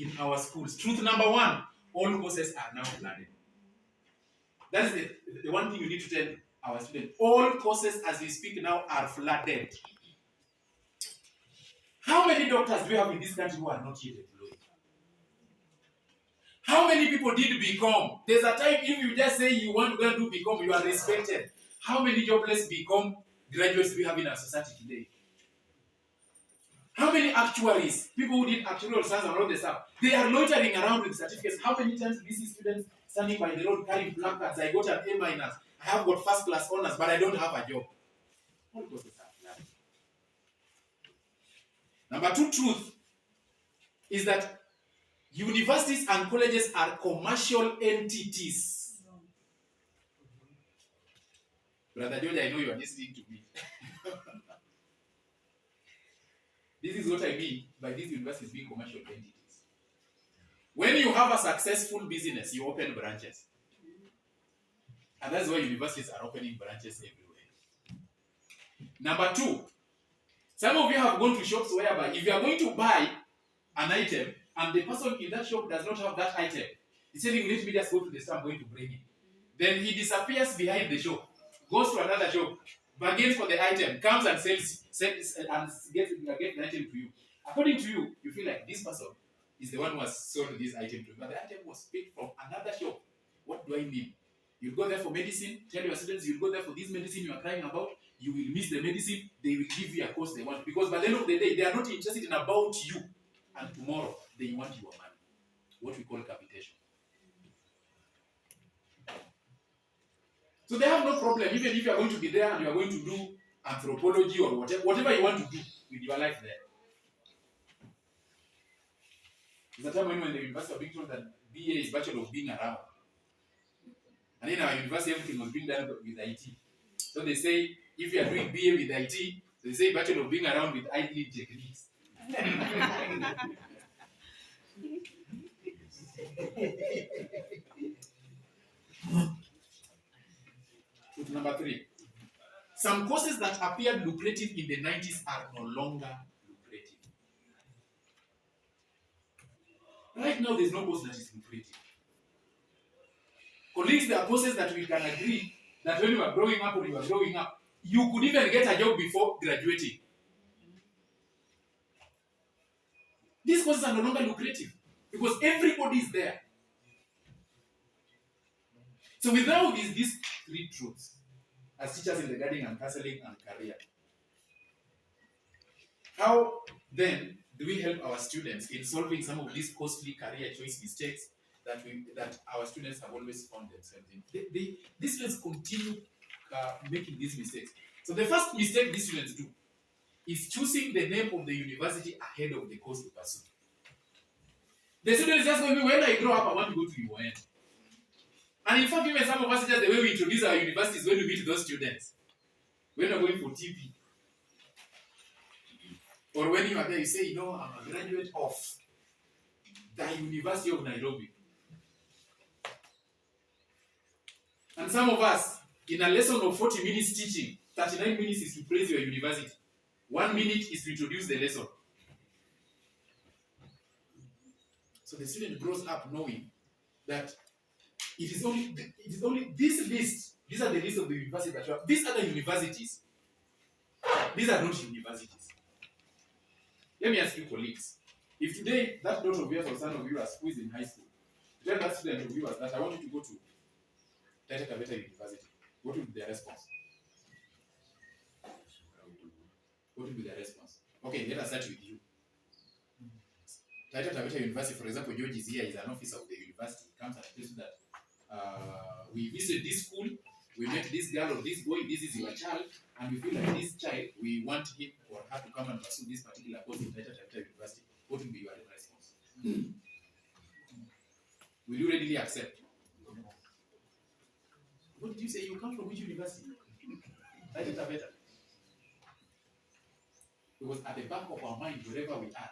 in our schools. Truth number one, all courses are now flooded. That is the one thing you need to tell our students. All courses as we speak now are flooded. How many doctors do we have in this country who are not yet employed? How many people did become? There's a time if you just say you want to go and do become, you are respected. How many jobless become graduates do we have in our society today? How many actuaries, people who did actuarial science and all this stuff, they are loitering around with certificates. How many times do we see students standing by the road carrying placards? I got an A-, I have got first class honors, but I don't have a job. All because it's happening. Number two truth is that universities and colleges are commercial entities. Brother George, I know you are listening to me. This is what I mean by these universities being commercial entities. When you have a successful business, you open branches. And that's why universities are opening branches everywhere. Number two, some of you have gone to shops whereby if you are going to buy an item and the person in that shop does not have that item, he's saying, let me just go to the store I'm going to bring it. Then he disappears behind the shop, goes to another shop, bargains for the item, comes and sells and gets the item to you. According to you, you feel like this person is the one who has sold this item to you, but the item was picked from another shop. What do I mean? You go there for medicine, tell your students you go there for this medicine you are crying about, you will miss the medicine, they will give you a course they want. Because by the end of the day, they are not interested in about you. And tomorrow, they want your money. What we call capitation. So they have no problem, even if you are going to be there and you are going to do anthropology or whatever you want to do with your life there. There's a time when the university are being told that BA is Bachelor of Being Around. And in our university, everything was being done with IT. So they say, if you are doing BA with IT, they say Bachelor of Being Around with IT techniques. Truth number three. Some courses that appeared lucrative in the 90s are no longer lucrative. Right now, there's no course that is lucrative. Colleagues, there are courses that we can agree that when you are growing up or you are growing up, you could even get a job before graduating. These courses are no longer lucrative because everybody is there. So without these three truths, as teachers in regarding and counseling and career, how then do we help our students in solving some of these costly career choice mistakes that our students have always found themselves in? These students continue making these mistakes. So the first mistake these students do is choosing the name of the university ahead of the course to pursue. The students just going, when I grow up, I want to go to UON. And in fact, even some of us, just the way we introduce our universities when we meet those students, when we're going for TP, or when you are there, you say, you know, I'm a graduate of the University of Nairobi. And some of us, in a lesson of 40 minutes teaching, 39 minutes is to praise your university. 1 minute is to introduce the lesson. So the student grows up knowing that it is only this list. These are the list of the universities that you have. These are the universities. These are not universities. Let me ask you, colleagues. If today that daughter of yours or son of yours who is in high school, tell that student of yours that I want you to go to Taita Taveta University, what would be their response? What would be their response? Okay, let us start with you. Taita Taveta University, for example, George is here, is an officer of the university. He comes and tells you that we visit this school, we met this girl or this boy, this is your child, and we feel like this child, we want him or her to come and pursue this particular course in Taita Taveta University. What will be your response? Will you readily accept? What did you say? You come from which university? Taita Taveta. Because at the back of our mind, wherever we are,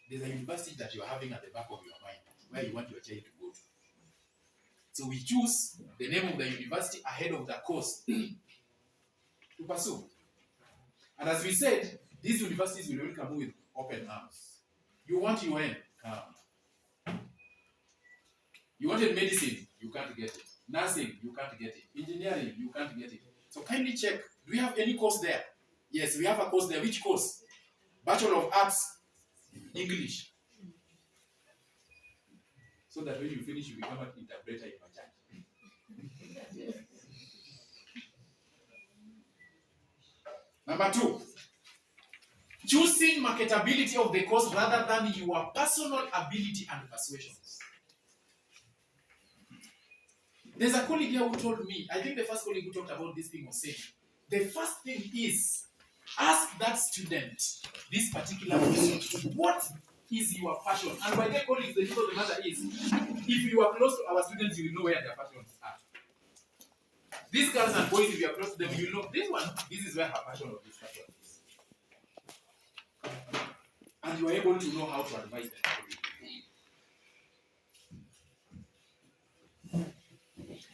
there's a university that you are having at the back of your mind where you want your child to go to. So we choose the name of the university ahead of the course to pursue. And as we said, these universities will welcome you with open arms. You want UN? Come. You wanted medicine, you can't get it. Nursing, you can't get it. Engineering, you can't get it. So kindly check, do we have any course there? Yes, we have a course there. Which course? Bachelor of Arts, English. So that when you finish, you become an interpreter in your church. Number 2, choosing marketability of the course rather than your personal ability and persuasions. There's a colleague here who told me, I think the first colleague who talked about this thing was saying, the first thing is, ask that student this particular question. What is your passion? And by their colleagues, the truth of the matter is, if you are close to our students, you will know where their passions are. These girls and boys, if you are close to them, you know this one, this is where her passion or this passion is. And you are able to know how to advise them.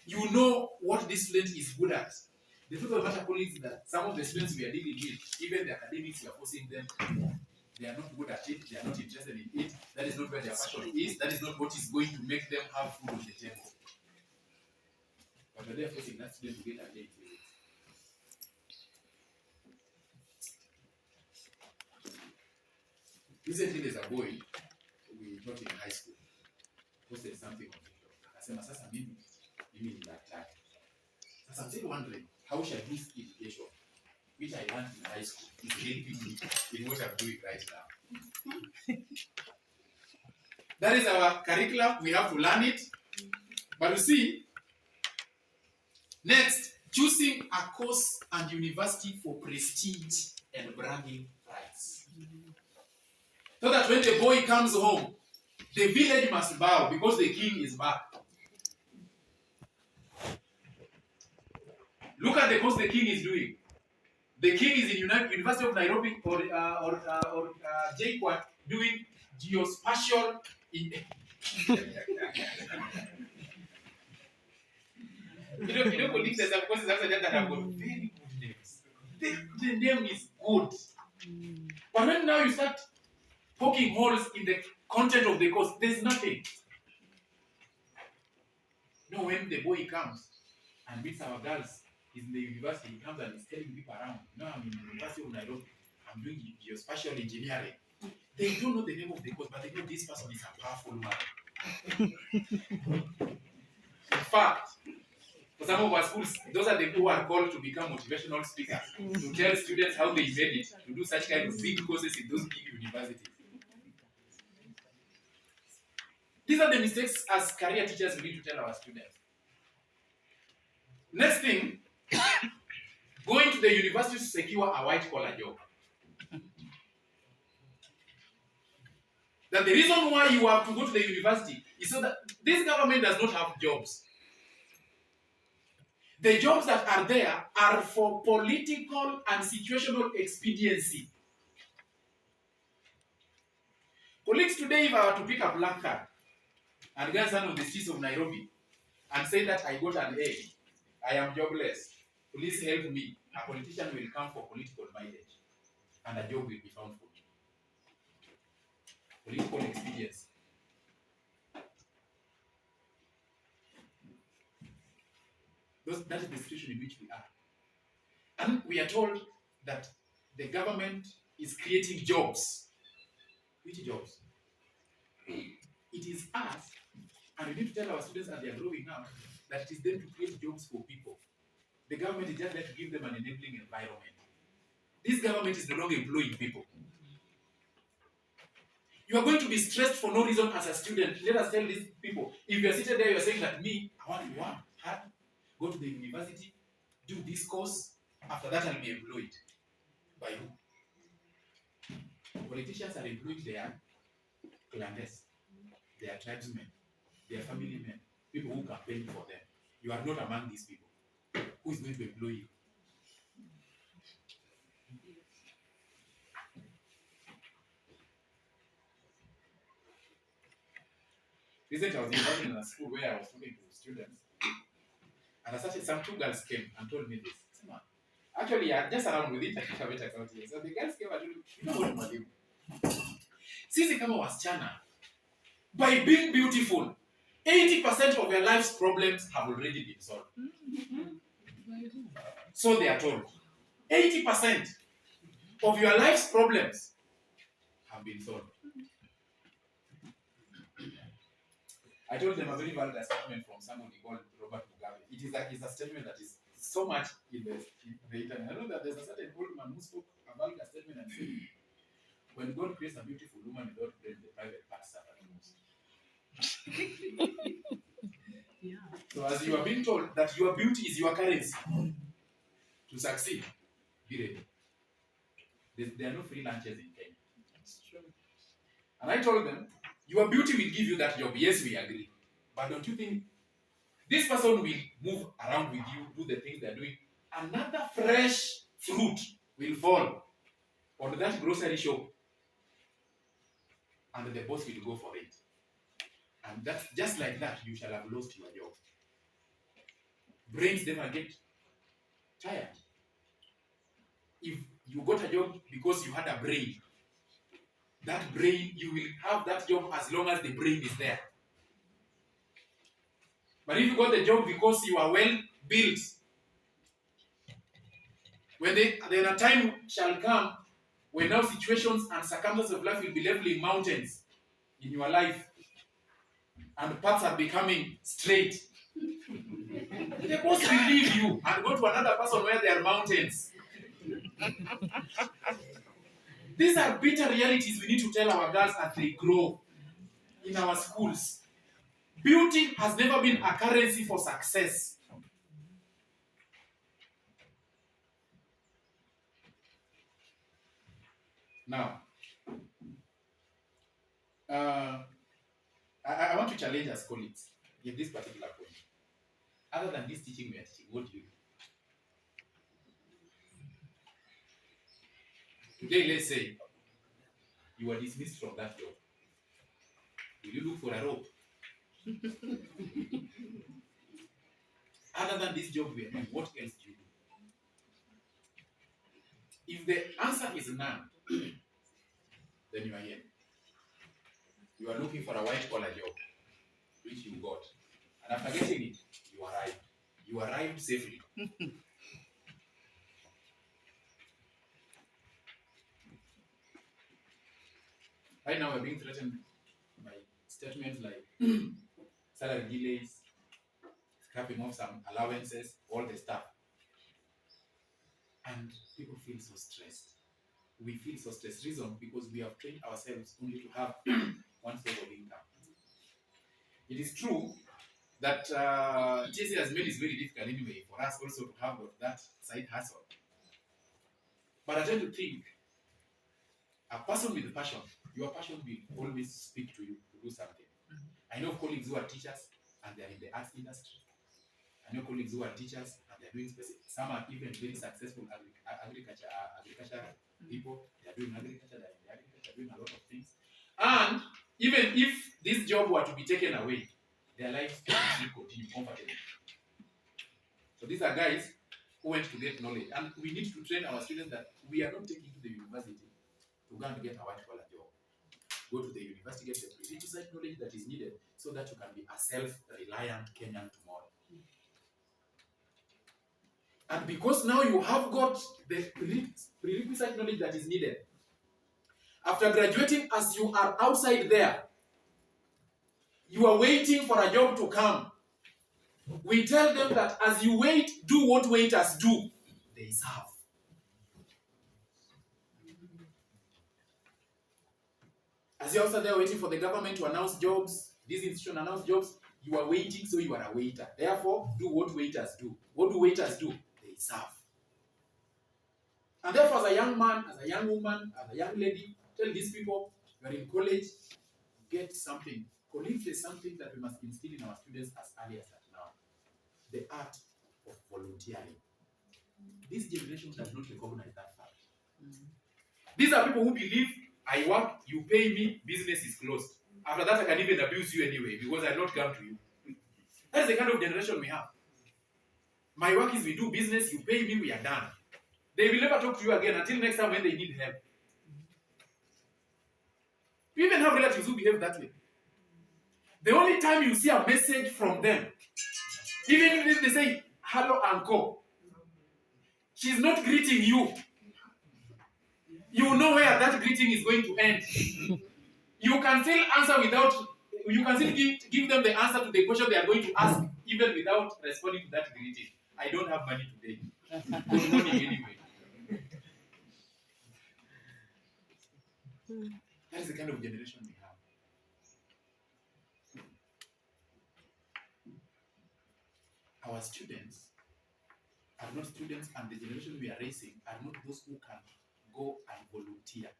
You know what this student is good at. The truth of the matter is that some of the students we are dealing with, even the academics, we are forcing them, they are not good at it, they are not interested in it, that is not where their passion is, that is not what is going to make them have food on the table. But we are forcing that student to get a day. Recently, there's a boy we taught in high school posted something on TikTok. Akasema sasa mimi ni daktari. Sasa I'm still wondering how shall this education, which I learned in high school, is helping me in what I'm doing right now. That is our curriculum. We have to learn it. But you see, next, choosing a course and university for prestige and bragging rights. So that when the boy comes home, the village must bow because the king is back. Look at the course the king is doing. The king is in University of Nairobi or JKUAT doing geospatial. You know, colleagues, there's of course that have got very good names. The name is good. But when now you start poking holes in the content of the course, there's nothing. No, when the boy comes and meets our girls, he's in the university, he comes and he's telling people around, no, I'm in the University of Nairobi, I'm doing geospatial engineering. They don't know the name of the course, but they know this person is a powerful man. In fact, for some of our schools, those are the people who are called to become motivational speakers, to tell students how they made it, to do such kind of big courses in those big universities. These are the mistakes as career teachers we need to tell our students. Next thing, going to the university to secure a white-collar job. That the reason why you have to go to the university is so that this government does not have jobs. The jobs that are there are for political and situational expediency. Colleagues, today if I were to pick a black card and go stand on the streets of Nairobi and say that I got an A, I am jobless, please help me, a politician will come for political mileage and a job will be found for me. Political expediency. That is the situation in which we are. And we are told that the government is creating jobs. Which jobs? It is us, and we need to tell our students as they are growing up that it is them to create jobs for people. The government is just there to give them an enabling environment. This government is no longer employing people. You are going to be stressed for no reason as a student. Let us tell these people, if you are seated there, you are saying that me, I want to work hard, go to the university, do this course, after that I'll be employed. By who? Politicians are employed their clandestines, their tribesmen, their family men, people who campaign for them. You are not among these people. Who is going to employ you? Recently, I was involved in a school where I was talking to students, and some two girls came and told me this. Actually, just around with it, so the girls came and told me, you know what, mwalimu? Sisi kama wasichana, by being beautiful, 80% of your life's problems have already been solved. So they are told. 80% of your life's problems have been solved. I told them a very valid statement from somebody called Robert Mugabe. It's a statement that is so much in the internet. I know that there's a certain old man who spoke a valid statement and said, when God creates a beautiful woman without brain, the private parts suffer the most. Yeah. So as you are being told that your beauty is your currency to succeed, be ready. There are no free lunches in Kenya. It's true. And I told them, your beauty will give you that job. Yes, we agree. But don't you think this person will move around with you, do the things they're doing? Another fresh fruit will fall on that grocery shop. And the boss will go for it. And that's just like that, you shall have lost your job. Brains never get tired. If you got a job because you had a brain, that brain, you will have that job as long as the brain is there. But if you got the job because you are well built, then a time shall come when now situations and circumstances of life will be leveling mountains in your life, and paths are becoming straight. The boss will leave you and go to another person where there are mountains. These are bitter realities we need to tell our girls as they grow in our schools. Beauty has never been a currency for success. Now, I want to challenge us colleagues in this particular point. Other than this teaching we are teaching, what do you do? Today, let's say you are dismissed from that job. Will you look for a rope? Other than this job we are doing, what else do you do? If the answer is none, then you are here. You are looking for a white-collar job, which you got. And after getting it, you arrived. You arrived safely. Right now, we're being threatened by statements like salary delays, scrapping off some allowances, all the stuff. And people feel so stressed. We feel so stressed. Reason because we have trained ourselves only to have one source of income. It is true that TSA has made it very difficult anyway for us also to have that side hustle. But I tend to think a person with passion, your passion will always speak to you to do something. I know colleagues who are teachers and they are in the arts industry. I know colleagues who are teachers and they're doing specific. Some are even very successful agriculture people. They're doing agriculture, they're in the agriculture, doing a lot of things. And even if this job were to be taken away, their lives can still continue comfortably. So these are guys who went to get knowledge. And we need to train our students that we are not taking to the university to go and get a white-collar job. Go to the university, get the prerequisite knowledge that is needed so that you can be a self-reliant Kenyan tomorrow. And because now you have got the prerequisite knowledge that is needed, after graduating, as you are outside there, you are waiting for a job to come. We tell them that as you wait, do what waiters do. They serve. As you're also there waiting for the government to announce jobs, this institution announce jobs, you are waiting, so you are a waiter. Therefore, do what waiters do. What do waiters do? They serve. And therefore, as a young man, as a young woman, as a young lady, tell these people, you are in college, get something. Colleagues, there's something that we must instill in our students as early as now. The art of volunteering. This generation does not recognize that fact. These are people who believe, I work, you pay me, business is closed. After that, I can even abuse you anyway because I not come to you. That's the kind of generation we have. My work is we do business, you pay me, we are done. They will never talk to you again until next time when they need help. We even have relatives who behave that way. The only time you see a message from them, even if they say, hello, uncle, she's not greeting you. You know where that greeting is going to end. You can still answer without, you can still give them the answer to the question they are going to ask, even without responding to that greeting. I don't have money today. Good morning anyway. That is the kind of generation we have. Our students are not students, and the generation we are raising are not those who can go and volunteer.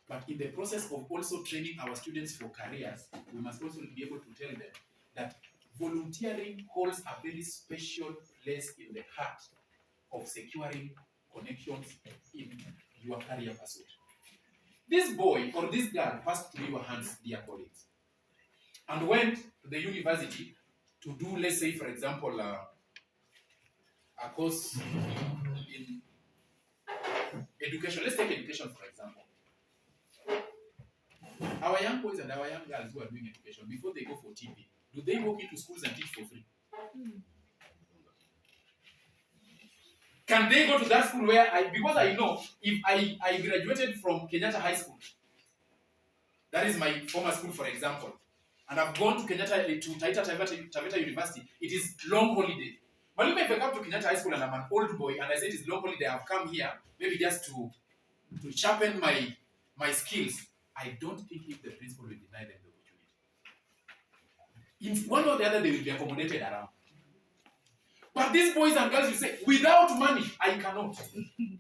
But in the process of also training our students for careers, we must also be able to tell them that volunteering holds a very special place in the heart of securing connections in your career pursuit. This boy or this girl passed through your hands, dear colleagues, and went to the university to do, let's say, for example, a course in education. Let's take education, for example. Our young boys and our young girls who are doing education, before they go for TP, do they walk into schools and teach for free? Can they go to that school where because I know if I graduated from Kenyatta High School, that is my former school, for example, and I've gone to Kenyatta to Taita Taveta University, it is long holiday. But even if I come to Kenyatta High School and I'm an old boy and I say it is long holiday, I've come here maybe just to sharpen my skills, I don't think if the principal will deny them the opportunity. In one or the other, they will be accommodated around. But these boys and girls will say, without money, I cannot. And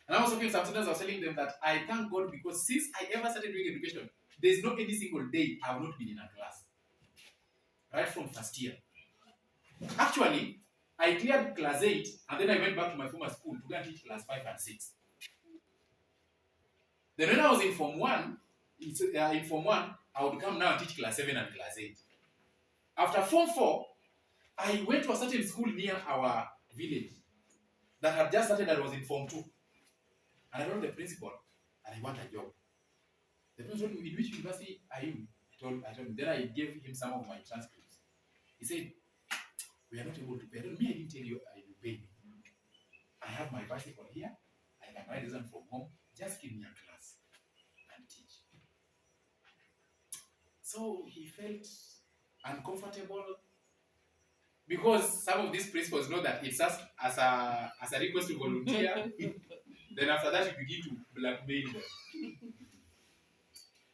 I was talking to some students, I was telling them that I thank God because since I ever started doing education, there's not any single day I have not been in a class. Right from first year. Actually, I cleared class 8 and then I went back to my former school to go and teach class 5 and 6. Then when I was in Form 1, I would come now and teach class 7 and class 8. After Form 4, I went to a certain school near our village that had just started, that was in Form 2. And I told the principal, and I want a job. The principal told me, in which university are you? I told him. Then I gave him some of my transcripts. He said, we are not able to pay. I told me, I didn't tell you I will pay me. I have my bicycle here. I can ride this one from home. Just give me a class and teach. So he felt uncomfortable because some of these principals know that it's just as a request to volunteer. Then after that, you begin to blackmail them.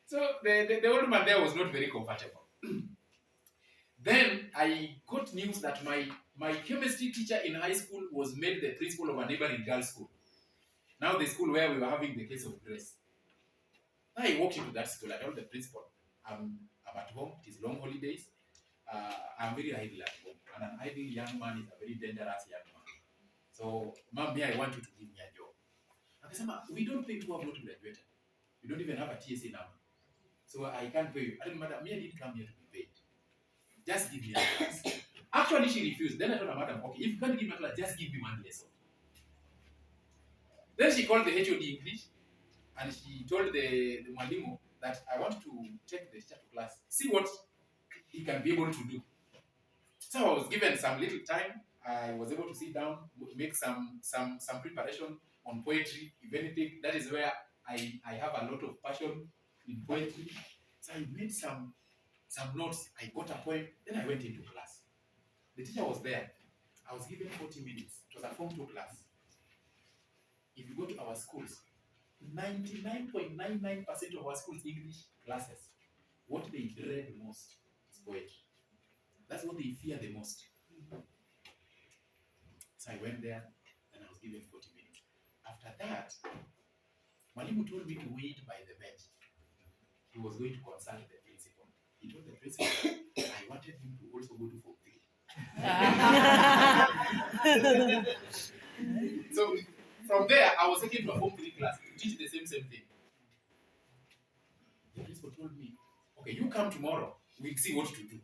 So the old man there was not very comfortable. Then I got news that my chemistry teacher in high school was made the principal of a neighboring girls' school. Now the school where we were having the case of Grace. I walked into that school. I told the principal, I'm at home. It is long holidays. I'm very idle at home. And an idle young man is a very dangerous young man. So, ma'am, I want you to give me a job. And they said, we don't pay people who have not graduated. We don't even have a TSA number. So I can't pay you. I didn't matter. I didn't come here to be paid. Just give me a class. Actually, she refused. Then I told her, madam, okay, if you can't give me a class, just give me one lesson. Then she called the HOD English and she told the Mwalimu that I want to take the teacher to class, see what he can be able to do. So I was given some little time. I was able to sit down, make some preparation on poetry, if anything. That is where I have a lot of passion in poetry. So I made some notes. I got a poem. Then I went into class. The teacher was there. I was given 40 minutes. It was a Form 2 class. If you go to our schools, 99.99% of our schools' English classes, what they dread most is poetry. That's what they fear the most. So I went there and I was given 40 minutes. After that, Mwalimu told me to wait by the bench. He was going to consult the principal. He told the principal I wanted him to also go to Form 3. So from there, I was taken to a Form 3 class to teach the same thing. The principal told me, okay, you come tomorrow, we'll see what to do.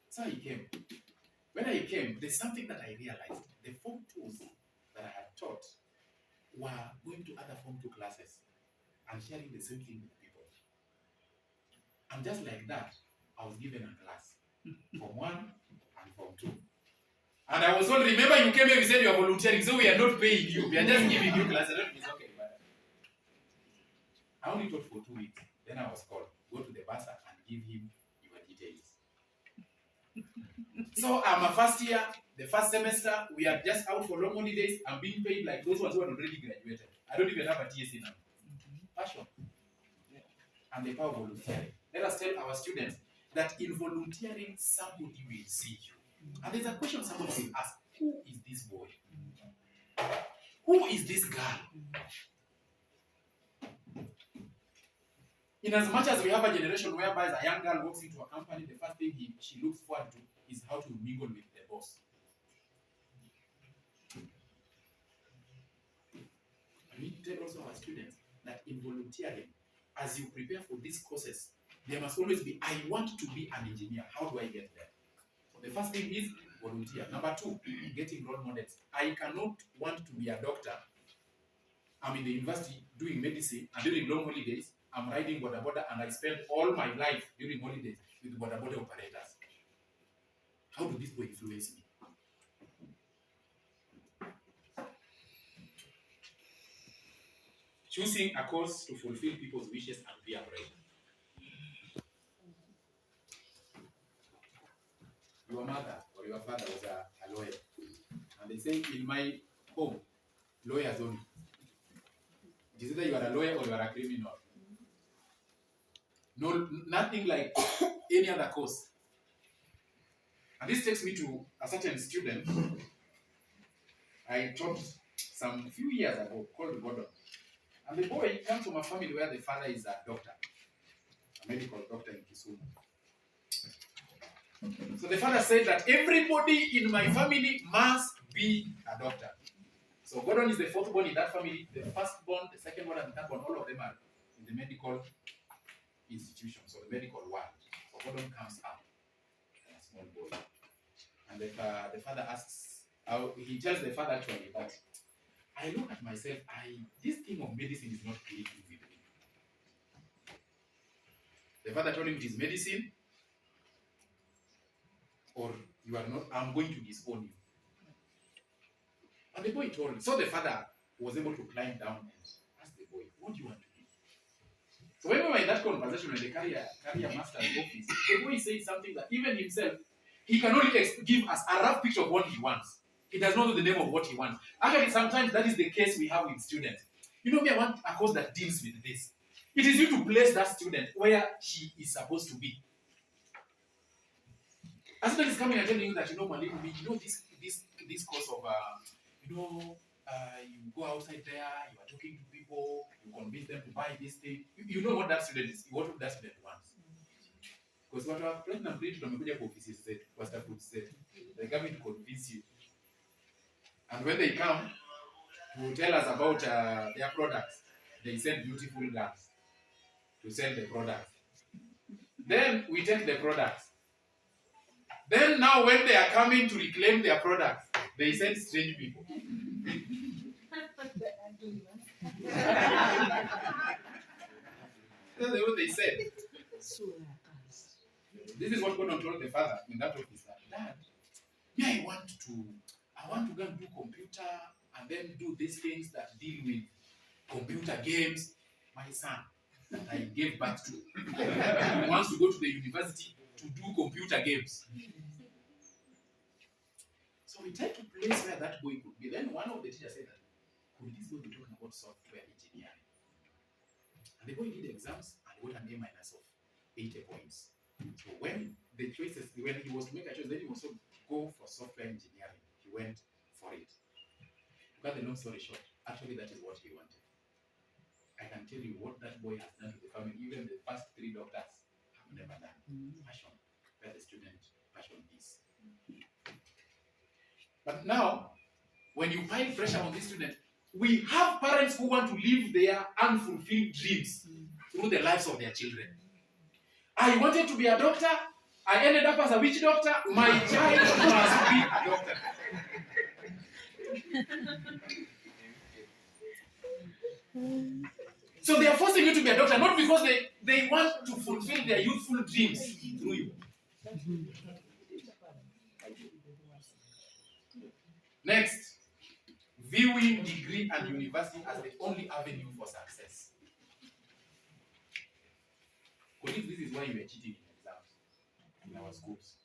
So I came. When I came, there's something that I realized. The Form 2s that I had taught were going to other Form 2 classes and sharing the same thing with people. And just like that, I was given a class. Form 1 and Form 2. And I was told, remember you came here, we said you are volunteering, so we are not paying you. We are just giving you class. I don't know if it's okay, but I only taught for 2 weeks. Then I was called, go to the bursar and give him your details. So I'm a first year, the first semester, we are just out for long holidays. I'm being paid like those ones who are already graduated. I don't even have a TSC now. Passion. And the power of volunteering. Let us tell our students that in volunteering, somebody will see you. And there's a question somebody will ask, who is this boy? Who is this girl? In as much as we have a generation whereby a young girl walks into a company, the first thing she looks forward to is how to mingle with the boss. I need to tell also our students that in volunteering, as you prepare for these courses, there must always be, I want to be an engineer. How do I get there? So the first thing is volunteer. Number 2, getting role models. I cannot want to be a doctor. I'm in the university doing medicine, and during long holidays, I'm riding boda boda, and I spend all my life during holidays with boda boda operators. How do this boy influence me? Choosing a course to fulfill people's wishes and peer pressure. Your mother or your father was a lawyer, and they say in my home, lawyers only. It is either you are a lawyer or you are a criminal. No, nothing like any other course. And this takes me to a certain student I taught some few years ago called Gordon. And the boy comes from a family where the father is a doctor, a medical doctor in Kisumu. So the father said that everybody in my family must be a doctor. So Gordon is the fourth born in that family. The first born, the second born, and the third born, all of them are in the medical institution, so the medical world. So Gordon comes up, a small boy. And the father asks, he tells the father actually that, I look at myself, this thing of medicine is not clicking with me. The father told him it is medicine, or you are not, I'm going to disown you. And the boy told him. So the father was able to climb down and ask the boy, what do you want to do? So when we were in that conversation in the career master's office, the boy said something that even himself, he can only give us a rough picture of what he wants. He does not know the name of what he wants. Actually, sometimes that is the case we have with students. You know, me, I want a course that deals with this. It is you to place that student where she is supposed to be. A student is coming and telling you that, Mwalimu, this course of, you go outside there, you are talking to people, you convince them to buy this thing. You know what that student is, what that student wants. Because what our platinum created on the offices said, was that would say, they're coming to convince you. And when they come to tell us about their products, they send beautiful girls to sell the products. Then we take the products. Then now when they are coming to reclaim their products, they send strange people. That's what they said. This is what God told the father in that office. Dad, I want to go and do computer and then do these things that deal with computer games. My son that I gave birth to, he wants to go to the university to do computer games. So we tried to place where that boy could be. Then one of the teachers said that, could this boy be talking about software engineering? And the boy did exams and got an A- of 80 points. So when he was to make a choice, then he was to go for software engineering. He went for it. To cut the long story short, actually that is what he wanted. I can tell you what that boy has done to the family. Even the first 3 doctors have never done. Passion, where the student passion is. But now, when you pile pressure on this student, we have parents who want to live their unfulfilled dreams through the lives of their children. I wanted to be a doctor. I ended up as a witch doctor. My child must be a doctor. So they are forcing you to be a doctor, not because they want to fulfill their youthful dreams through you. Next, viewing degree and university as the only avenue for success. Colleagues, this is why you are cheating in exams in our schools.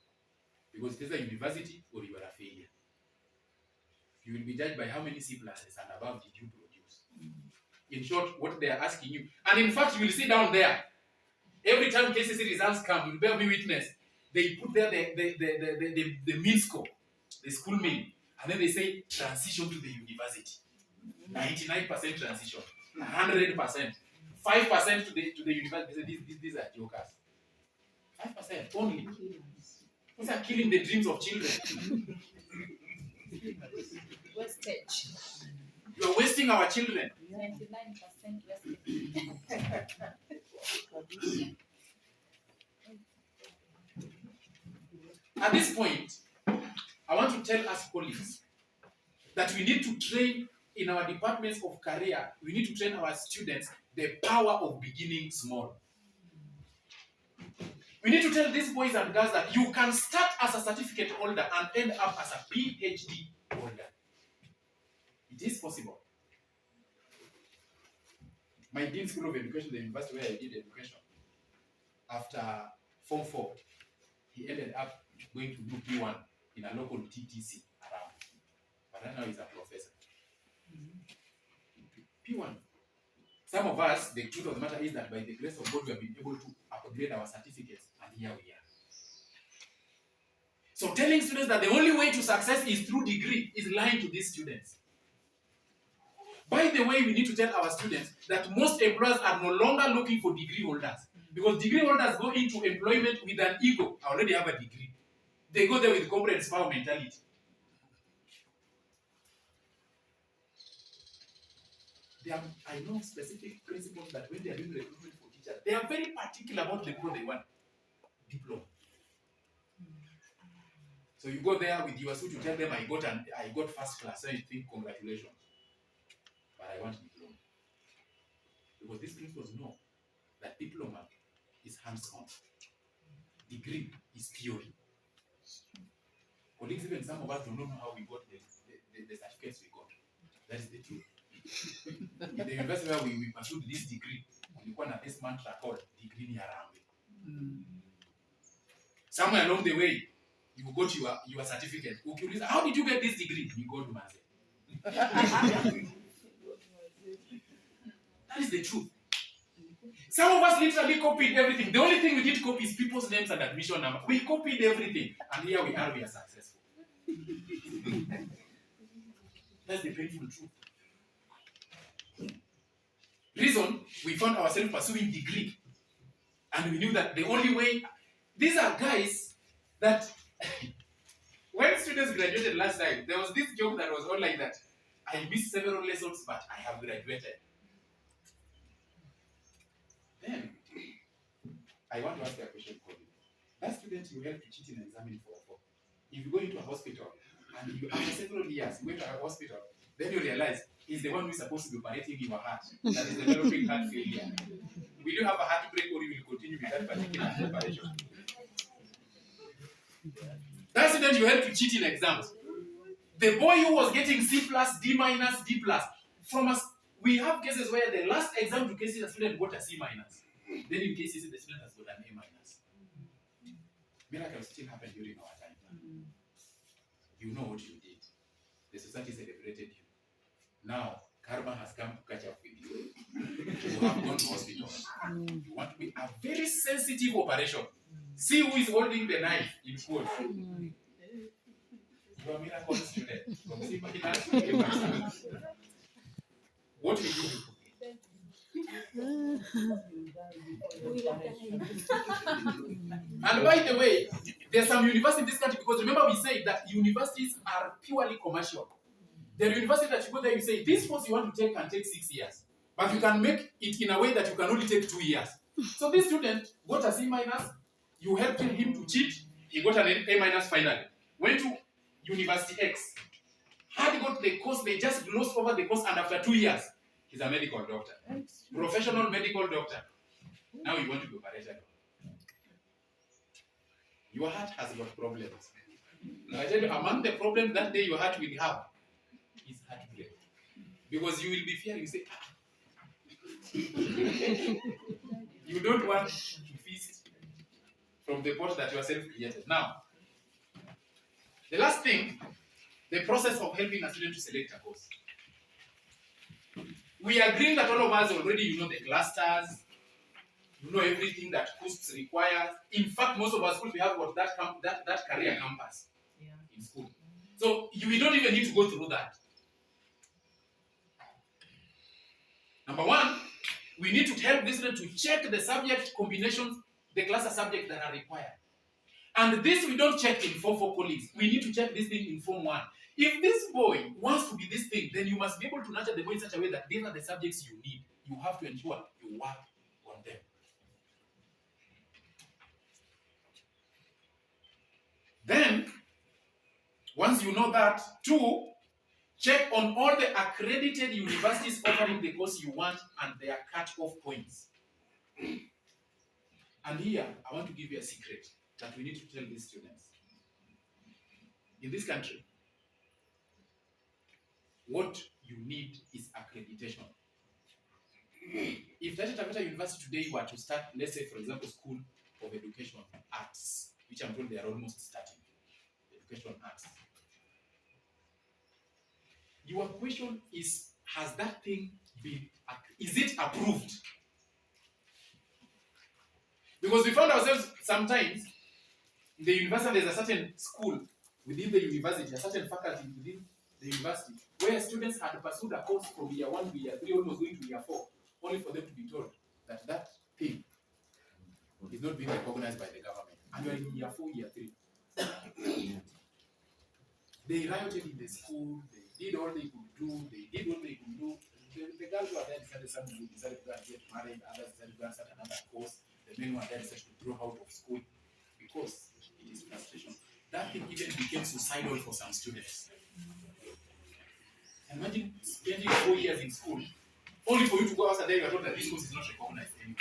Because it is a university or you are a failure. You will be judged by how many C pluses and above did you produce. In short, what they are asking you. And in fact, you will see down there, every time KCSE results come, you bear me witness, they put there the mean score, the school mean, and then they say transition to the university. 99% transition, 100%, 5% to the university. These are jokers. 5% only. These are killing the dreams of children. Wastage. You are wasting our children. 99% wastage. At this point, I want to tell us colleagues that we need to train in our departments of career, we need to train our students the power of beginning small. We need to tell these boys and girls that you can start as a certificate holder and end up as a PhD holder. It is possible. My Dean School of Education, the university where I did education, after Form 4, he ended up going to do P1 in a local TTC around. But right now he's a professor. P1. Some of us, the truth of the matter is that by the grace of God, we have been able to upgrade our certificates, and here we are. So telling students that the only way to success is through degree is lying to these students. By the way, we need to tell our students that most employers are no longer looking for degree holders. Because degree holders go into employment with an ego. I already have a degree. They go there with corporate power mentality. I know specific principles that when they are doing recruitment for teachers, they are very particular about the code they want. Diploma. So you go there with your suit, you tell them I got first class, so you think congratulations. But I want diploma. Because these principles know that diploma is hands-on. Degree is theory. Colleagues, even some of us do not know how we got the certificates we got. That is the truth. In the university where we pursued this degree, we got this mantra called degree ni harambe. Somewhere along the way, you got your certificate. How did you get this degree? You go to Maze. That is the truth. Some of us literally copied everything. The only thing we did copy is people's names and admission number. We copied everything, and here we are successful. That's the painful truth. Reason, we found ourselves pursuing degree. And we knew that the only way, these are guys that, when students graduated last time, there was this joke that was all like that. I missed several lessons, but I have graduated. Then, I want to ask you a question for you. That student you helped to cheat in an exam in 4-4, if you go into a hospital, and you, after several years, you went to a hospital, then you realize he's the one who is supposed to be operating your heart, that is developing heart failure. Will you have a heartbreak or you will continue with that particular operation? That student you helped to cheat in exams. The boy who was getting C+, D-, D+, from us, we have cases where the last exam to cases the student got a C-. Then in cases the student has got an A-. Miracles still happen during our time. You know what you did. The society celebrated you. Now, karma has come to catch up with you. You have gone to hospital. You want to be a very sensitive operation. See who is holding the knife in quotes. You are a miracle student. From what will you do? And by the way, there's some universities in this country, because remember we said that universities are purely commercial. The university that you go there, you say, this course you want to take can take 6 years. But you can make it in a way that you can only take 2 years. So this student got a C-, you helped him to cheat, he got an A- finally. Went to University X. Had got the course, they just glossed over the course, and after 2 years, He's a medical doctor. Professional medical doctor. Now you want to be operated on. Your heart has got problems. Now I tell you, among the problems that day your heart will have is heartbreak. Because you will be fearing, you say, you don't want to feast from the pot that you yourself created. Now, the last thing, the process of helping a student to select a course. We agree that all of us already, you know the clusters, you know everything that KUSP requires. In fact, most of our schools, we have got that career campus in school. So we don't even need to go through that. Number one, we need to help the student to check the subject combinations, the cluster subjects that are required. And this we don't check in Form 4 colleagues. We need to check this thing in Form 1. If this boy wants to be this thing, then you must be able to nurture the boy in such a way that these are the subjects you need. You have to ensure you work on them. Then, once you know that, 2, check on all the accredited universities offering the course you want and their cut-off points. And here, I want to give you a secret that we need to tell these students. In this country, what you need is accreditation. If Taita Taveta University today were to start, let's say, for example, School of Education Arts, which I'm told they are almost starting, Education Arts. Your question is, has that thing been, is it approved? Because we found ourselves sometimes, in the university, there's a certain school within the university, a certain faculty within the university, where students had pursued a course from year 1 to year 3, almost going to year 4, only for them to be told that that thing is not being recognized by the government. And you're in year 4, year 3. They rioted in the school, they did all they could do, The girls who are there decided, some who decided to go and get married, others decided to go and start another course. The men who are there decided to drop out of school because it is frustration. That thing even became suicidal for some students. Imagine spending 4 years in school, only for you to go outside there, you are told that this course is not recognized anymore.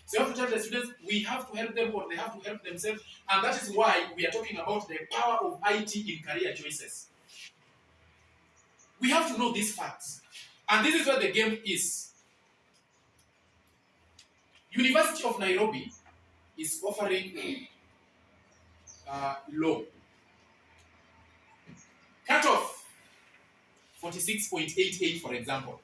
So you have to tell the students, we have to help them or they have to help themselves. And that is why we are talking about the power of IT in career choices. We have to know these facts. And this is where the game is. University of Nairobi is offering law. Cutoff 46.88, for example.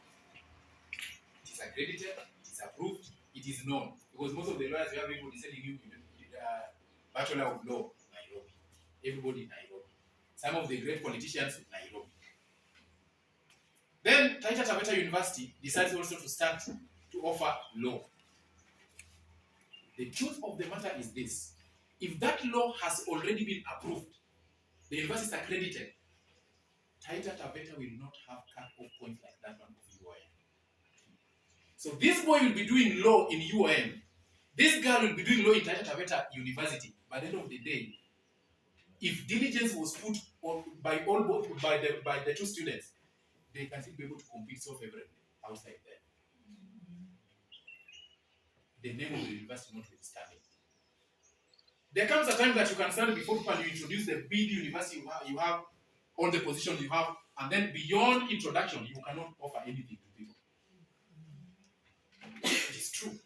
It is accredited, it is approved, it is known. Because most of the lawyers we have, everybody telling you, Bachelor of Law, Nairobi. Everybody in Nairobi. Some of the great politicians in Nairobi. Then Taita Taveta University decides also to start to offer law. The truth of the matter is this. If that law has already been approved, the university is accredited, Taita Taveta will not have cut-off points like that one of UOM. So this boy will be doing law in UOM. This girl will be doing law in Taita Taveta University. By the end of the day, if diligence was put on by the two students, they can still be able to compete so favorably outside there. The name of the university notwithstanding. There comes a time that you can stand before people and you introduce the big university you have, all the positions you have, and then beyond introduction, you cannot offer anything to people. It is true.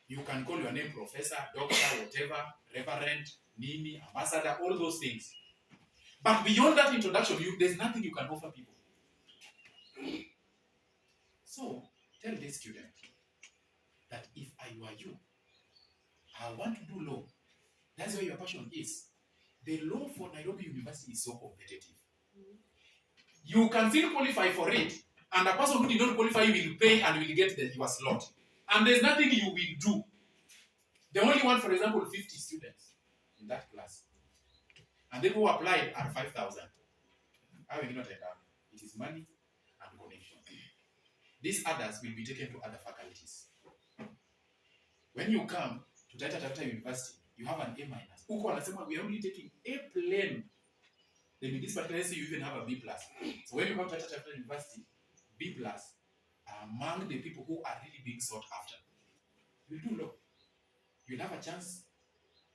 You can call your name professor, doctor, whatever, reverend, nini, ambassador, all those things. But beyond that introduction, there's nothing you can offer people. So, tell this student that if I were you, I want to do law. That's where your passion is. The law for Nairobi University is so competitive. You can still qualify for it, and a person who did not qualify will pay and will get your slot. And there's nothing you will do. The only one, for example, 50 students in that class. And then who applied are 5,000. How will you not end up? It is money and connection. These others will be taken to other faculties. When you come to Taita Taveta University, you have an A-. Uko anasema we are only taking A plain. Then in this particular essay, you even have a B+. So when you come to Taita Taveta University, B+, among the people who are really being sought after. You'll do law. You'll have a chance.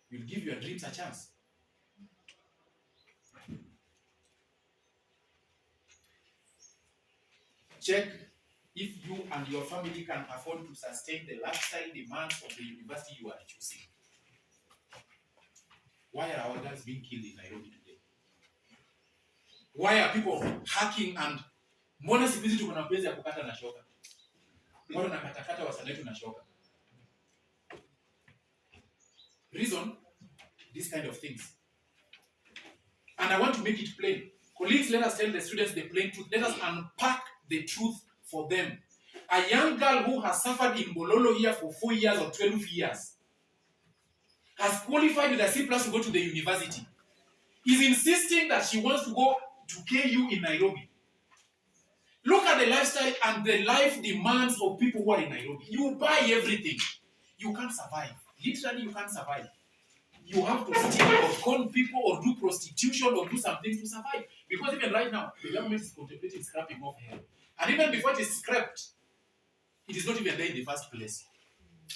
You'll give your dreams a chance. Check if you and your family can afford to sustain the lifestyle demands of the university you are choosing. Why are our girls being killed in Nairobi today? Why are people hacking and mbona siku hizi tuko na mapenzi ya kukata na shoka? Mbona nakatakata wasanii wetu na shoka? Reason, these kind of things. And I want to make it plain. Colleagues, let us tell the students the plain truth. Let us unpack the truth for them. A young girl who has suffered in Bololo here for 4 years or 12 years has qualified with a C+ to go to the university. Is insisting that she wants to go to KU in Nairobi. Look at the lifestyle and the life demands of people who are in Nairobi. You buy everything. You can't survive. Literally, you can't survive. You have to steal or con people or do prostitution or do something to survive. Because even right now, the government is contemplating scrapping off hell. And even before it is scrapped, it is not even there in the first place.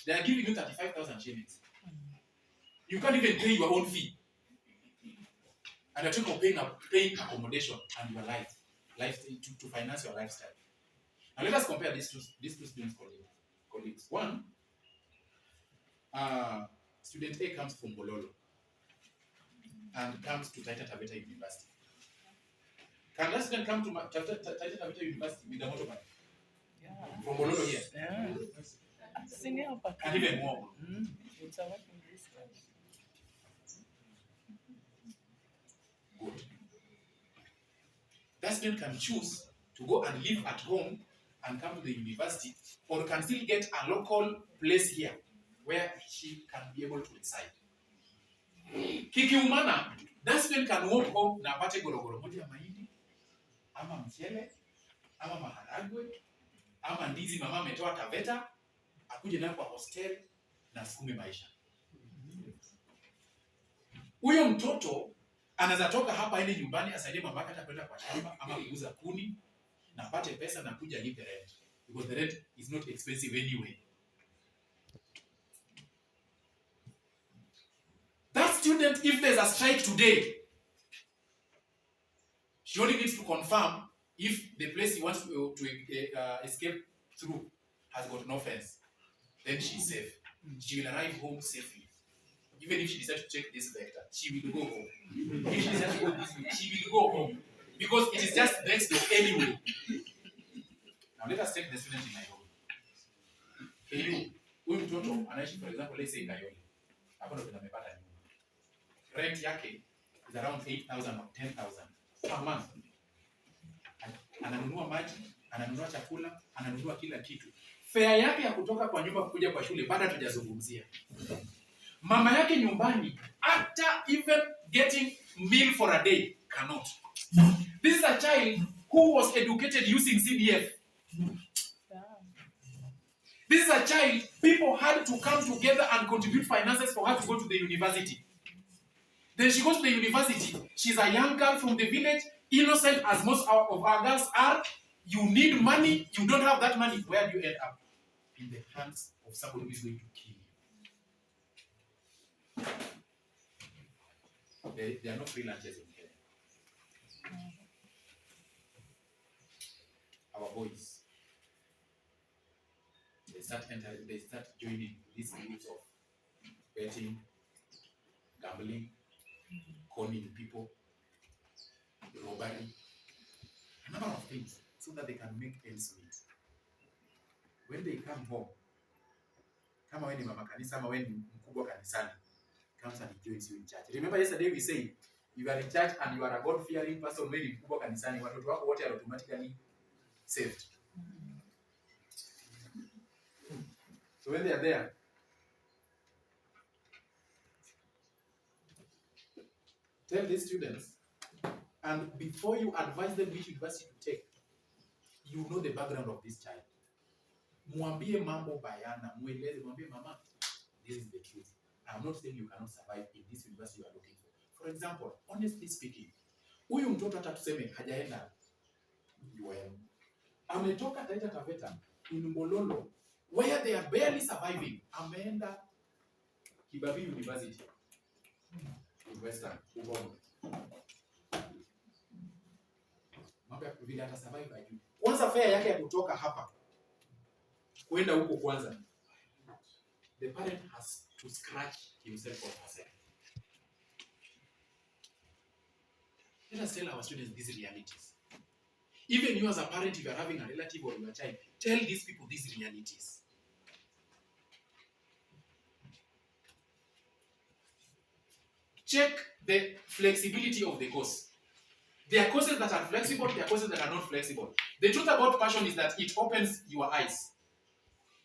They are giving you 35,000 shillings. You can't even pay your own fee. And you're talking of paying accommodation and your life to finance your lifestyle. Now let us compare these two students colleagues. One, student A comes from Bololo and comes to Taita Taveta University. Can that student come to Taita Taveta University with a motorbike? Yeah. From Bololo here? Yeah. And even more. It's a working distance. Good. That student can choose to go and live at home and come to the university, or can still get a local place here where she can be able to reside. Kikiumana, that student can walk home na apate gorogoro moja ya mahindi, ama mchele, ama maharagwe, ama ndizi mama ametoa Taveta, akuje nayo kwa hostel na sukume maisha. Huyo mtoto anaweza toka hapa aende nyumbani asaidie mamake hata kwenda kwa shamba ama kuuza kuni na apate pesa na kuja lipe rent, because the rent is not expensive anyway. That student, if there's a strike today, she only needs to confirm if the place he wants to escape through has got no fence. Then she's safe. She will arrive home safely. Even if she decides to check this vector, she will go home. If she decides to go this way, she will go home. Because it is just next door anyway. Now let us take the student in Nairobi. Huyu mtoto anaishi, for example, let's say Kayole. Hapo ndo tunamepata nyumba. Rent yake is around 8,000 or 10,000 per month. Ananunua maji, ananunua chakula, ananunua kila kitu. Fare yake ya kutoka kwa nyumba kuja kwa shule bado hatujazungumzia. Mama yake nyumbani, after even getting meal for a day, cannot. This is a child who was educated using CDF. This is a child people had to come together and contribute finances for her to go to the university. Then she goes to the university. She's a young girl from the village, innocent as most of our girls are. You need money. You don't have that money. Where do you end up? In the hands of somebody who is going to kill you. There are no free lunches in Kenya. Our boys, they start joining these groups of betting, gambling, conning people, robbery, a number of things, so that they can make ends meet. When they come home, kama wewe ni mama kanisa, ama wewe ni mkubwa kanisani, comes and joins you in church. Remember yesterday we said, you are in church and you are a God-fearing person, wewe ni mkubwa kanisani, watoto wako wote are automatically saved. So when they are there, tell these students, and before you advise them which university to take, you know the background of this child. Mwambie mambo bayana, mweleze, mwambie mama, this is the truth. I'm not saying you cannot survive in this university you are looking for. For example, honestly speaking, huyu mtoto hata tuseme hajaenda UM. Ametoka Taita Taveta in Mololo, where they are barely surviving. Ameenda Kibabii University in Western Ubongo. Mambo ya vile ata survive ajui. Kwanza fare yake ya kutoka hapa kwenda huko kwanza, the parent has to scratch himself or herself. Let us tell our students these realities. Even you as a parent, if you are having a relative or your child, tell these people these realities. Check the flexibility of the course. There are courses that are flexible, there are courses that are not flexible. The truth about passion is that it opens your eyes.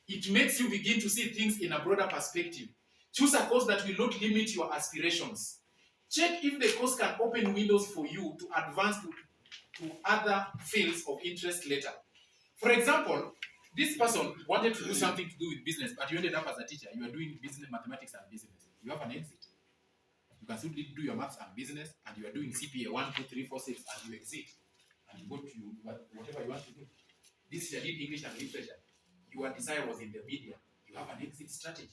It makes you begin to see things in a broader perspective. Choose a course that will not limit your aspirations. Check if the course can open windows for you to advance to other fields of interest later. For example, this person wanted to do something to do with business, but you ended up as a teacher. You are doing business, mathematics and business. You have an exit. You can still do your maths and business, and you are doing CPA 1, 2, 3, 4, 6, and you exit. And you go to whatever you want to do. This year did English and literature. Your desire was in the media. You have an exit strategy.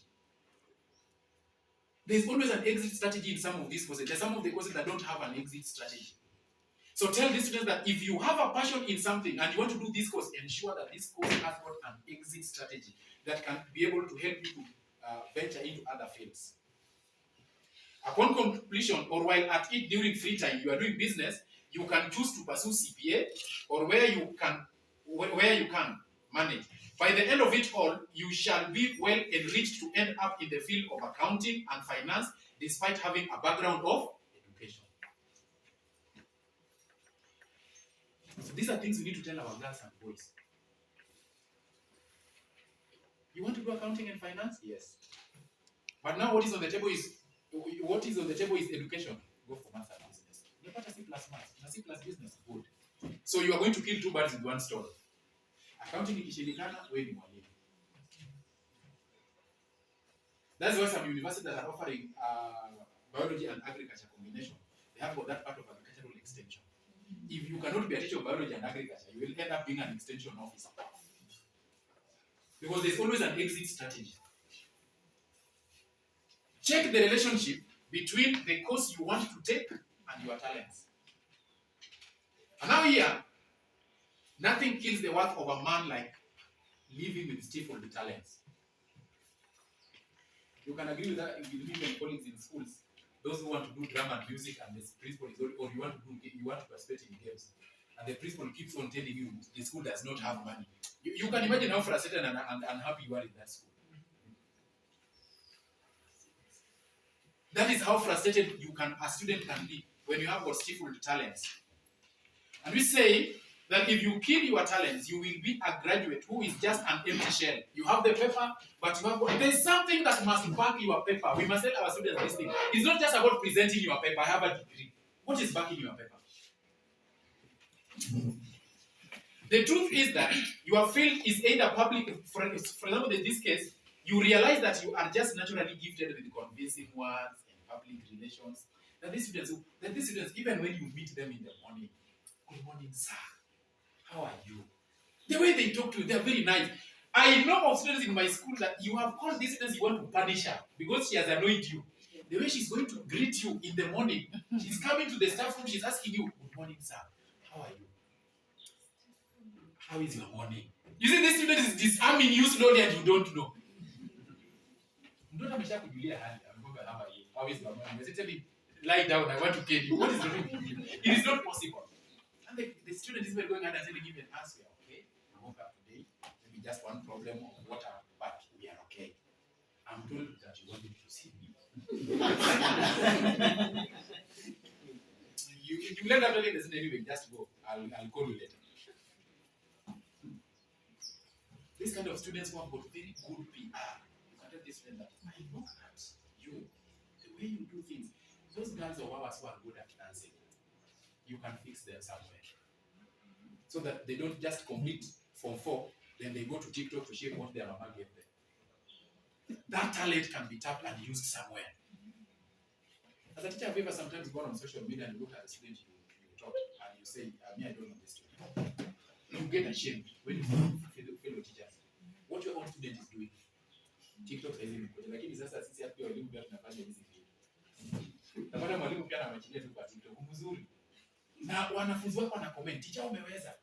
There's always an exit strategy in some of these courses. There's some of the courses that don't have an exit strategy. So tell these students that if you have a passion in something and you want to do this course, ensure that this course has got an exit strategy that can be able to help you to venture into other fields. Upon completion, or while at it during free time, you are doing business, you can choose to pursue CPA or where you can manage. By the end of it all, you shall be well enriched to end up in the field of accounting and finance, despite having a background of education. So these are things we need to tell our girls and boys. You want to do accounting and finance? Yes. But now what is on the table is education. Go for maths and business. You got a C plus maths, a C plus business. Good. So you are going to kill two birds with one stone. Accounting ikishindikana, wewe ni mwalimu. That's why some universities that are offering biology and agriculture combination, they have got that part of agricultural extension. If you cannot be a teacher of biology and agriculture, you will end up being an extension officer. Because there's always an exit strategy. Check the relationship between the course you want to take and your talents. And now here, nothing kills the worth of a man like living with stifled talents. You can agree with that with me and colleagues in schools. Those who want to do drama and music and the principal is, or you want to participate in games, and the principal keeps on telling you the school does not have money. You can imagine how frustrated and unhappy you are in that school. That is how frustrated a student can be when you have got stifled talents. And we say that if you kill your talents, you will be a graduate who is just an empty shell. You have the paper, but there's something that must back your paper. We must tell our students this thing. It's not just about presenting your paper. I have a degree. What is backing your paper? The truth is that your field is either public, for example, in this case, you realize that you are just naturally gifted with convincing words and public relations. That these students, even when you meet them in the morning, good morning, sir. How are you? The way they talk to you, they are very nice. I know of students in my school that you have called these students, you want to punish her because she has annoyed you. The way she's going to greet you in the morning, she's coming to the staff room, she's asking you, good morning, sir. How are you? How is your morning? You see, this student is disarming you slowly and you don't know. How is your morning? You're telling, lie down, I want to kill you. What is wrong with you? It is not possible. And the student is going ahead and saying, give an answer. Okay, I woke up today, maybe just one problem of water, but we are okay. I'm told that you wanted to see me. you let that tell you anyway, just go. I'll call you later. This kind of students who have got very good PR. You can tell this student that I look at you, the way you do things. Those girls of ours who are good at dancing, you can fix them somewhere. So that they don't just complete Form 4, then they go to TikTok to share what their mama gave them. That talent can be tapped and used somewhere. As a teacher, have you ever sometimes gone on social media and look at the student you taught and you say, I don't know this student. You get ashamed when you see fellow teachers. what your own student is doing. TikTok saizi imekuja, lakini sasa sisi hapa walimu pia tunafanya hizi vitu. Napata mwalimu pia anawachilia tu kwa TikTok mzuri. Na wanafunzi wako wana comment, teacher umeweza.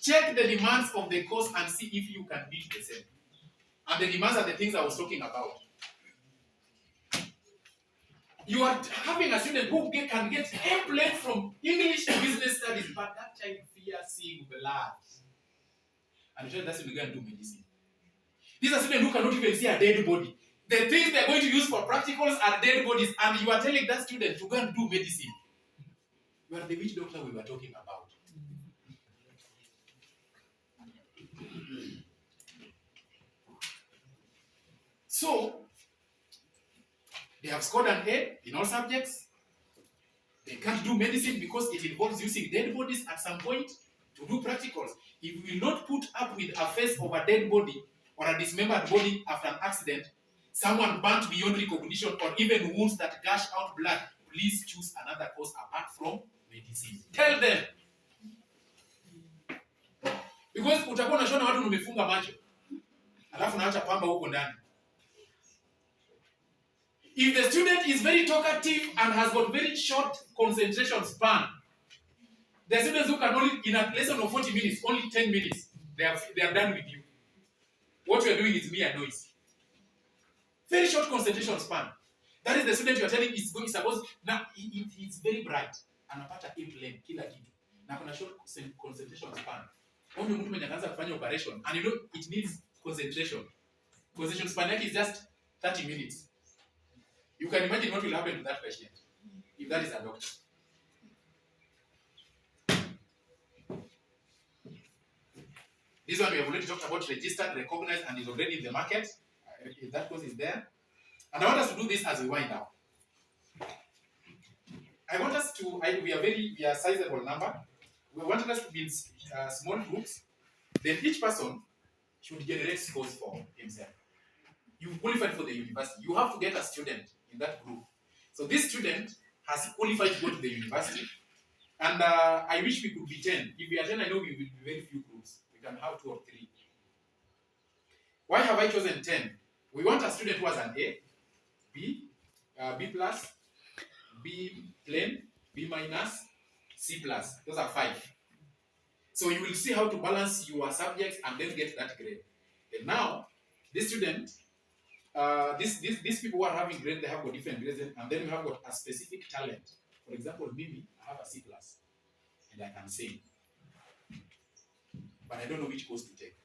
Check the demands of the course and see if you can meet the same. And the demands are the things I was talking about. You are having a student who can get A plate from English to business studies, but that child fears seeing blood. And you tell that student to go and do medicine. These are students who cannot even see a dead body. The things they are going to use for practicals are dead bodies, and you are telling that student to go and do medicine. You are the witch doctor we were talking about. So, they have scored an A in all subjects. They can't do medicine because it involves using dead bodies at some point to do practicals. If we will not put up with a face of a dead body or a dismembered body after an accident, someone burnt beyond recognition, or even wounds that gush out blood, please choose another course apart from medicine. Tell them. Because utakuwa unashona watu umefunga macho. Alafu naacha pamba huko ndani. If the student is very talkative and has got very short concentration span, the students who can only, in a lesson of 40 minutes, only 10 minutes, they are done with you. What you are doing is mere noise. Very short concentration span. That is the student you are telling is going, suppose, now it's very bright. Anapata A-plane, kila kitu. Na kuna short concentration span. Only mtu mwenye anaanza kufanya operation, and you know it needs concentration. Concentration span yake is just 30 minutes. You can imagine what will happen to that patient if that is a doctor. This one we have already talked about, registered, recognized, and is already in the market. If that course is there. And I want us to do this as we wind down. I want us to, we are a sizable number. We want us to be in small groups. Then each person should generate scores for himself. You qualified for the university. You have to get a student in that group. So this student has qualified to go to the university. And I wish we could be 10. If we are 10, I know we will be very few groups. We can have 2 or 3. Why have I chosen 10? We want a student who has an A, B, B plus, B plain, B minus, C plus. Those are 5. So you will see how to balance your subjects and then get that grade. And now, this student, these people who are having grades, they have got different grades, and then we have got a specific talent. For example, Mimi, I have a C plus, and I can sing, but I don't know which course to take.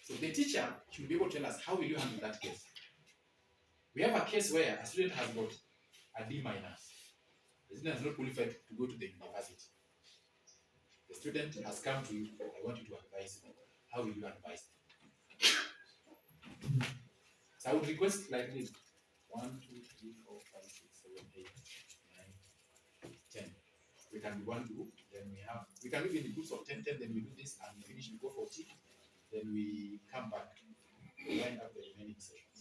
So the teacher should be able to tell us, how will you handle that case? We have a case where a student has got a D minus. The student is not qualified to go to the university. The student has come to you, I want you to advise me. How will you advise them? So I would request like this. 1, 2, 3, 4, 5, 6, 7, 8, 9, 10. We can do 1 group, then we can do in the groups of 10, then we do this and we finish, we go for tea, then we come back, we line up the remaining session.